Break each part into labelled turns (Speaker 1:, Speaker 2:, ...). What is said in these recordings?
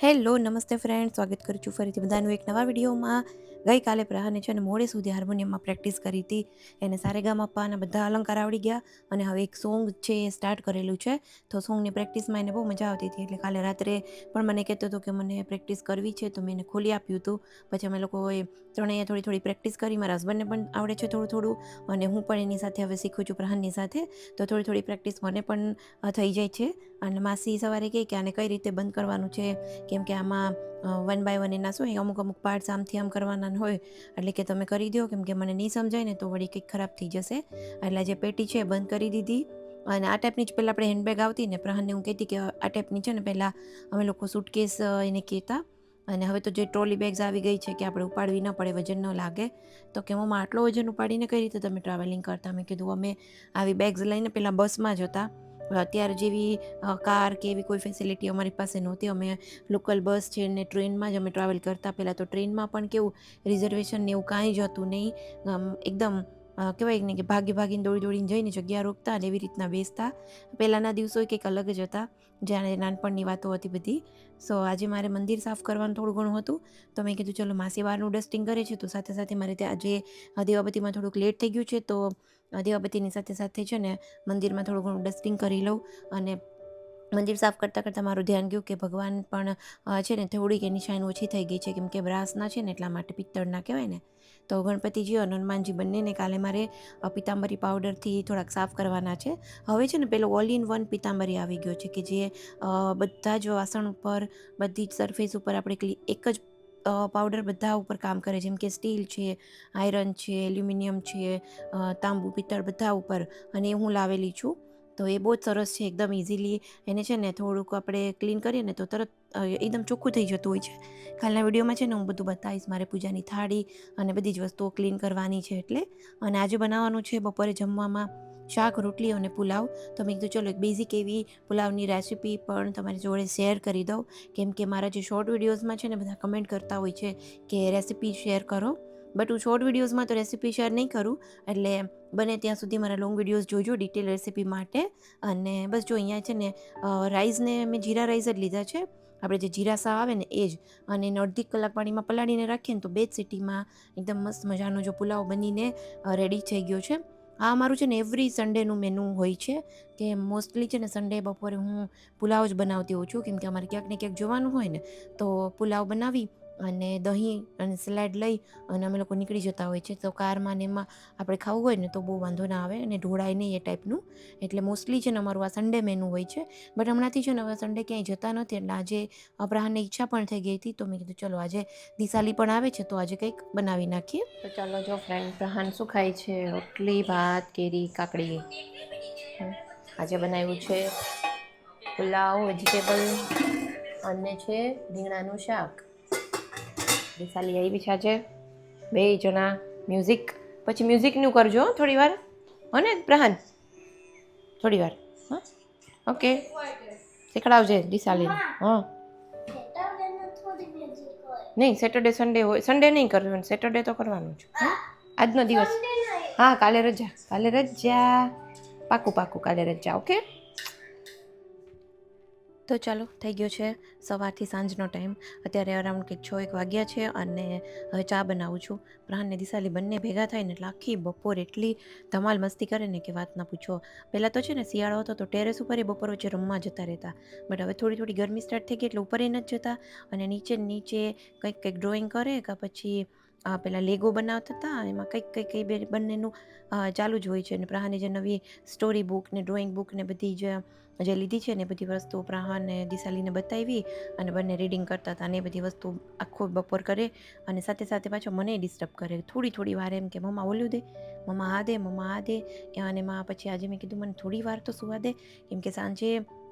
Speaker 1: Hello નમસ્તે friend, સ્વાગત કરું છું ફરીથી બધાનું એક નવા વિડીયોમાં. ગઈકાલે પ્રહાને છે ને મોડે સુધી હાર્મોનિયમમાં પ્રેક્ટિસ કરી હતી. એને સારેગામાપાના બધા અલંકાર આવડી ગયા અને હવે એક સોંગ છે એ સ્ટાર્ટ કરેલું છે. તો સોંગની પ્રેક્ટિસમાં એને બહુ મજા આવતી હતી, એટલે કાલે રાત્રે પણ મને કહેતો હતો કે મને પ્રેક્ટિસ કરવી છે, તો મેં એને ખોલી આપ્યું હતું. પછી અમે લોકોએ ત્રણેય થોડી થોડી પ્રેક્ટિસ કરી. મારા હસબન્ડને પણ આવડે છે થોડું થોડું, અને હું પણ એની સાથે હવે શીખું છું પ્રહાનની સાથે. તો થોડી થોડી પ્રેક્ટિસ મને પણ થઈ જાય છે. અને માસી સવારે કહે કે આને કઈ રીતે બંધ કરવાનું છે, કેમ કે આમાં 1 બાય 1 એના શું અમુક પાર્ટ્સ આમથી આમ કરવાના હોય, એટલે કે તમે કરી દો, કેમ કે મને નહીં સમજાય ને તો વળી કંઈક ખરાબ થઈ જશે. એટલે જે પેટી છે એ બંધ કરી દીધી. અને આ ટાઈપની જ પહેલાં આપણે હેન્ડબેગ આવતી ને, પ્રહાનને હું કહેતી કે આ ટાઈપની છે ને પહેલાં અમે લોકો સૂટકેસ એને કહેતા. અને હવે તો જે ટ્રોલી બેગ્સ આવી ગઈ છે કે આપણે ઉપાડવી ન પડે, વજન ન લાગે. તો કે મમ્મા આટલો વજન ઉપાડીને કઈ રીતે તમે ટ્રાવેલિંગ કરતા? મેં કીધું અમે આવી બેગ્સ લઈને પહેલાં બસમાં જ હતા. અત્યારે જેવી કાર કે એવી કોઈ ફેસિલિટી અમારી પાસે નહોતી. અમે લોકલ બસ છે ને ટ્રેનમાં જ અમે ટ્રાવેલ કરતા. પહેલાં તો ટ્રેનમાં પણ કેવું રિઝર્વેશન ને એવું કાંઈ જ હતું નહીં. એકદમ કહેવાય ને કે ભાગીને દોડીને જઈને જગ્યા રોકતા અને એવી રીતના બેસતા. પહેલાંના દિવસો કંઈક અલગ જ હતા, જ્યારે નાનપણની વાતો હતી બધી. સો આજે મારે મંદિર સાફ કરવાનું થોડું ઘણું હતું, તો મેં કીધું ચલો માસી બહારનું ડસ્ટિંગ કરે છે, તો સાથે સાથે મારે ત્યાં આજે દીવાબત્તીમાં થોડુંક લેટ થઈ ગયું છે, તો દીવાબત્તીની સાથે સાથે છે ને મંદિરમાં થોડું ઘણું ડસ્ટિંગ કરી લઉં. અને મંદિર સાફ કરતાં મારું ધ્યાન ગયું કે ભગવાન પણ છે ને થોડીક એની શાઇન ઓછી થઈ ગઈ છે, કેમ કે બ્રાસના છે ને એટલા માટે, પિત્તળના કહેવાય ને. તો ગણપતિજી અને હનુમાનજી બંનેને કાલે મારે પિત્તાંબરી પાવડરથી થોડાક સાફ કરવાના છે. હવે છે ને પેલો ઓલ ઇન વન પિત્તાંબરી આવી ગયો છે, કે જે બધા જ વાસણ ઉપર, બધી જ સરફેસ ઉપર આપણે એક જ પાવડર બધા ઉપર કામ કરે. જેમ કે સ્ટીલ છે, આયરન છે, એલ્યુમિનિયમ છે, તાંબુ, પિત્તળ બધા ઉપર. અને એ હું લાવેલી છું. તો એ બહુ જ સરસ છે, એકદમ ઇઝીલી એને છે ને થોડુંક આપણે ક્લીન કરીએ ને તો તરત એકદમ ચોખ્ખું થઈ જતું હોય છે. કાલના વિડીયોમાં છે ને હું બધું બતાવીશ, મારે પૂજાની થાળી અને બધી જ વસ્તુઓ ક્લીન કરવાની છે એટલે. અને આજે બનાવવાનું છે બપોરે જમવામાં શાક, રોટલી અને પુલાવ. તો મેં કીધું ચલો એક બેઝિક એવી પુલાવની રેસીપી પણ તમારી જોડે શેર કરી દઉં, કેમ કે મારા જે શોર્ટ વિડીયોઝમાં છે ને બધા કમેન્ટ કરતા હોય છે કે રેસીપી શેર કરો. બટ હું શોર્ટ વિડીયોઝમાં તો રેસીપી શેર નહીં કરું, એટલે બને ત્યાં સુધી મારા લોંગ વિડીયોઝ જોજો ડિટેલ રેસીપી માટે. અને બસ જો અહીંયા છે ને રાઈસને મેં જીરા રાઈસ જ લીધા છે, આપણે જે જીરા સા આવે ને એ જ. અને એને અડધી કલાક પાણીમાં પલાળીને રાખીએ ને તો 2 જ સીટીમાં એકદમ મસ્ત મજાનો જો પુલાવ બનીને રેડી થઈ ગયો છે. આ અમારું છે ને એવરી સન્ડેનું મેનુ હોય છે, કે મોસ્ટલી છે ને સન્ડે બપોરે હું પુલાવ જ બનાવતી હોઉં છું, કેમ કે અમારે ક્યાંક ને ક્યાંક જવાનું હોય ને તો પુલાવ બનાવી અને દહીં અને સલાડ લઈ અને અમે લોકો નીકળી જતા હોય છે. તો કારમાં ને એમાં આપણે ખાવું હોય ને તો બહુ વાંધો ના આવે અને ઢોળાય નહીં એ ટાઈપનું. એટલે મોસ્ટલી છે ને અમારું આ સન્ડે મેનુ હોય છે. બટ હમણાંથી છે ને હવે સન્ડે ક્યાંય જતા નથી, એટલે આજે પ્રહાનને ઈચ્છા પણ થઈ ગઈ હતી, તો મેં કીધું ચલો આજે દિશાલી પણ આવે છે તો આજે કંઈક બનાવી નાખીએ. તો ચાલો જો ફ્રેન્ડ, પ્રહાન શું ખાય છે? રોટલી, ભાત, કેરી, કાકડી. આજે બનાવ્યું છે પુલાવ, વેજીટેબલ અને છે રીંગણાનું શાક. દિશાલી આવી છે આજે, 2 જણા મ્યુઝિક. પછી મ્યુઝિકનું કરજો થોડી વાર, હો ને પ્રહાન? થોડી વાર, હા ઓકે. શીખડાવજે દિશાલીને. હા નહીં, સેટરડે સન્ડે હોય. સન્ડે નહીં કરવાનું, સેટરડે તો કરવાનું જ. આજનો દિવસ. હા કાલે રજા, કાલે રજા. પાકું કાલે રજા. ઓકે. તો ચાલો, થઈ ગયો છે સવારથી સાંજનો ટાઈમ. અત્યારે અરાઉન્ડ કંઈક 6-1 વાગ્યા છે અને હવે ચા બનાવું છું. પ્રહાન ને દિશાલી બંને ભેગા થાય ને એટલે આખી બપોર એટલી ધમાલ મસ્તી કરે ને કે વાત ના પૂછો. પહેલાં તો છે ને શિયાળો હતો તો ટેરેસ ઉપર બપોર વચ્ચે રમવા જતા રહેતા. બટ હવે થોડી ગરમી સ્ટાર્ટ થઈ ગઈ એટલે ઉપર નથી જતા. અને નીચે કંઈક ડ્રોઈંગ કરે કે પછી પેલા લેગો બનાવતા હતા, એમાં કંઈક બંનેનું ચાલુ જ હોય છે. અને પ્રહાને જે નવી સ્ટોરી બુક ને ડ્રોઈંગ બુક ને બધી જે લીધી છે ને બધી વસ્તુ પ્રહાને દિશાલીને બતાવી અને બંને રીડિંગ કરતા હતા. અને એ બધી વસ્તુ આખો બપોર કરે અને સાથે સાથે પાછો મને ડિસ્ટર્બ કરે થોડી વાર, એમ કે મમ્મા ઓલું દે, મમ્મા આ દે, મમ્મા આ દે. અને એમાં પછી આજે મેં કીધું મને થોડી વાર તો સુવા દે, કેમ કે સાંજે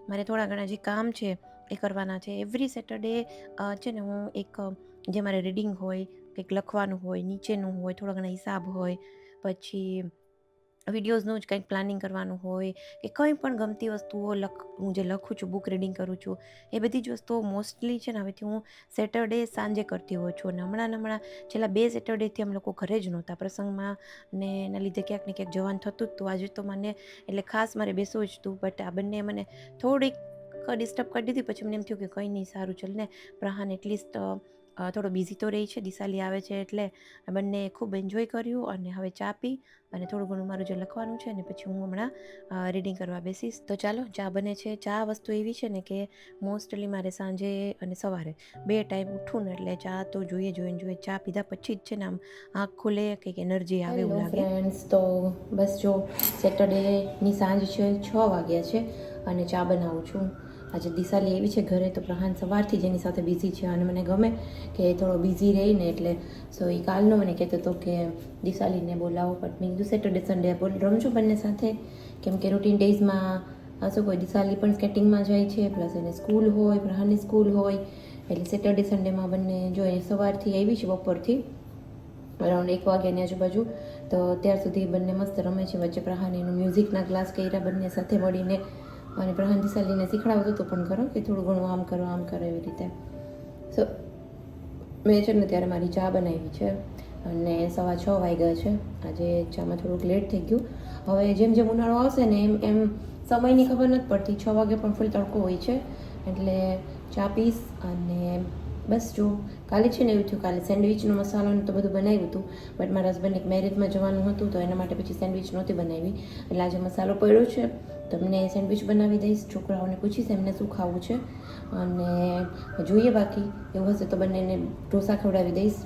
Speaker 1: મારે થોડા ઘણા જે કામ છે એ કરવાના છે. એવરી સેટરડે છે ને હું એક જે મારે રીડિંગ હોય, કંઈક લખવાનું હોય, નીચેનું હોય, થોડા ઘણા હિસાબ હોય, પછી વિડીયોઝનું જ કંઈક પ્લાનિંગ કરવાનું હોય, કે કંઈ પણ ગમતી વસ્તુઓ હું જે લખું છું, બુક રીડિંગ કરું છું, એ બધી જ વસ્તુઓ મોસ્ટલી છે ને હવેથી હું સેટરડે સાંજે કરતી હોઉં છું. અને હમણાં છેલ્લા 2 સેટરડેથી અમે લોકો ઘરે જ નહોતા પ્રસંગમાં, ને એના લીધે ક્યાંક ને ક્યાંક જવાનું થતું જ હતું. આજે તો મને એટલે ખાસ મારે બેસવું જ હતું, બટ આ બંને મને થોડીક ડિસ્ટર્બ કરી દીધી. પછી મને એમ થયું કે કંઈ નહીં, સારું ચાલ ને, પ્રહાન એટલીસ્ટ થોડો બિઝી તો રહી છે, દિશાલી આવે છે એટલે. બંને ખૂબ એન્જોય કર્યું અને હવે ચા પી અને થોડું ઘણું મારું જે લખવાનું છે ને પછી હું હમણાં રીડિંગ કરવા બેસીશ. તો ચાલો, ચા બને છે. ચા વસ્તુ એવી છે ને કે મોસ્ટલી મારે સાંજે અને સવારે 2 ટાઈમ ઉઠું ને એટલે ચા તો જોઈએ. ચા પીધા પછી જ છે ને આમ આંખ ખુલે, કંઈક એનર્જી આવે એવું લાગે. ફ્રેન્ડ્સ, તો બસ જો સેટરડેની સાંજ છે, 6 વાગ્યા છે અને ચા બનાવું છું. આજે દિશાલી એવી છે ઘરે, તો પ્રહાન સવારથી જ એની સાથે બિઝી છે અને મને ગમે કે થોડો બિઝી રહીને એટલે. સો એ કાલનો મને કહેતો હતો કે દિશાલીને બોલાવો, બટ મેં કીધું સેટરડે સન્ડે રમશું બંને સાથે, કેમ કે રૂટીન ડેઝમાં શું કોઈ દિશાલી પણ સ્કેટિંગમાં જાય છે, પ્લસ એને સ્કૂલ હોય, પ્રહાનની સ્કૂલ હોય, એટલે સેટરડે સન્ડેમાં બંને જો એ સવારથી આવી છે, બપોરથી અરાઉન્ડ 1 વાગ્યાની આજુબાજુ, તો ત્યાર સુધી બંને મસ્ત રમે છે. વચ્ચે પ્રહાન એનું મ્યુઝિકના ક્લાસ કર્યા બંને સાથે મળીને, અને પ્રહાન દિશાલીને શીખડાવતો હતો પણ ખરો કે થોડું ઘણું આમ કરો એવી રીતે. સો મેં છે ને ત્યારે મારી ચા બનાવી છે અને 6:15 વાગ્યા છે. આજે ચામાં થોડુંક લેટ થઈ ગયું. હવે જેમ જેમ ઉનાળો આવશે ને એમ સમયની ખબર નથી પડતી. 6 વાગે પણ ફૂલ તડકો હોય છે, એટલે ચા પીશ. અને બસ જો કાલે છે ને એવું થયું, કાલે સેન્ડવિચનો મસાલો તો બધું બનાવ્યું હતું, બટ મારા હસબન્ડને એક મેરેજમાં જવાનું હતું તો એના માટે પછી સેન્ડવિચ નહોતી બનાવી. એટલે આજે મસાલો પડ્યો છે, તમને સેન્ડવિચ બનાવી દઈશ. છોકરાઓને પૂછીશ એમને શું ખાવું છે અને જોઈએ, બાકી એવું હશે તો બંનેને ઢોસા ખવડાવી દઈશ.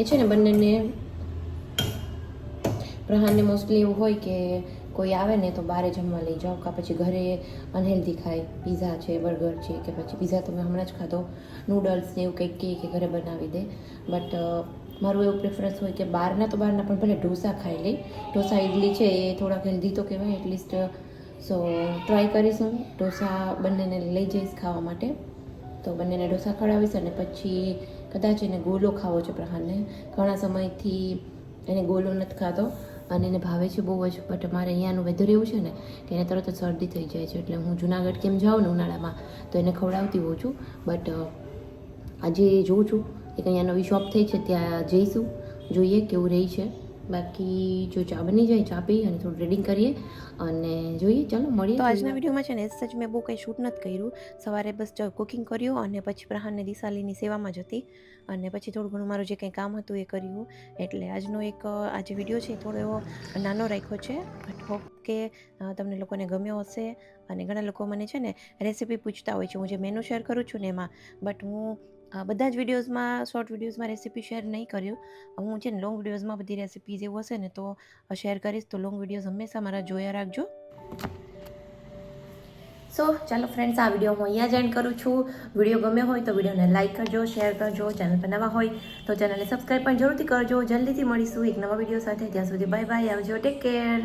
Speaker 1: એ છે ને બંનેને, પ્રહાનને મોસ્ટલી એવું હોય કે કોઈ આવે ને તો બહાર જમવા લઈ જાઓ, કાં પછી ઘરે અનહેલ્ધી ખાય, પીઝા છે, બર્ગર છે, કે પછી પીઝા તો મેં હમણાં જ ખાધો, નૂડલ્સ ને એવું કંઈક કે ઘરે બનાવી દે. બટ મારું એવું પ્રેફરન્સ હોય કે બહારના પણ ભલે ઢોસા ખાઈ લે. ઢોસા ઇડલી છે એ થોડાક હેલ્ધી તો કહેવાય એટલીસ્ટ. સો ટ્રાય કરીશું, ઢોસા બંનેને લઈ જઈશ ખાવા માટે. તો બંનેને ઢોસા ખવડાવીશ અને પછી કદાચ એને ગોલો ખાવો છે પ્રહાનને. ઘણા સમયથી એને ગોલો નથી ખાતો અને એને ભાવે છે બહુ જ, બટ અમારે અહીંયાનું વેધર એવું છે ને કે એને તરત જ શરદી થઈ જાય છે. એટલે હું જુનાગઢ કેમ જાઉં ને ઉનાળામાં તો એને ખવડાવતી હોઉં છું. બટ આજે જોઉં છું એક અહીંયા નવી શોપ થઈ છે, ત્યાં જઈશું, જોઈએ કેવું રહી છે. બાકી જો ચા બની જાય, ચા પી અને થોડું રીડિંગ કરીએ અને જોઈએ. ચાલો મળીએ. તો આજના વિડીયોમાં છે ને સચ મેં બહુ કંઈ શૂટ નથી કર્યું. સવારે બસ કુકિંગ કર્યું અને પછી પ્રહાનને દિશાલીની સેવામાં જ હતી અને પછી થોડું ઘણું મારું જે કંઈ કામ હતું એ કર્યું. એટલે આજનો આજે વિડીયો છે થોડો એવો નાનો રાખ્યો છે, બટ હોપ કે તમને લોકોને ગમ્યો હશે. અને ઘણા લોકો મને છે ને રેસીપી પૂછતા હોય છે, હું જે મેનુ શેર કરું છું ને એમાં, બટ હું બધા જ વિડીયોઝમાં, શોર્ટ વિડીયોઝમાં રેસીપી શેર નહીં કર્યું. હું છે ને લોંગ વિડીયોઝમાં બધી રેસીપીઝ એવું હશે ને તો શેર કરીશ. તો લોંગ વિડીયોઝ હંમેશા મારા જોયા રાખજો. સો ચાલો ફ્રેન્ડ્સ, આ વિડીયો હું અહીંયા જ એન્ડ કરું છું. વિડીયો ગમ્યો હોય તો વિડીયોને લાઇક કરજો, શેર કરજો. ચેનલ પર નવા હોય તો ચેનલને સબસ્ક્રાઈબ પણ જરૂરથી કરજો. જલ્દીથી મળીશું એક નવા વિડીયો સાથે. ત્યાં સુધી બાય બાય, આવજો, ટેક કેર.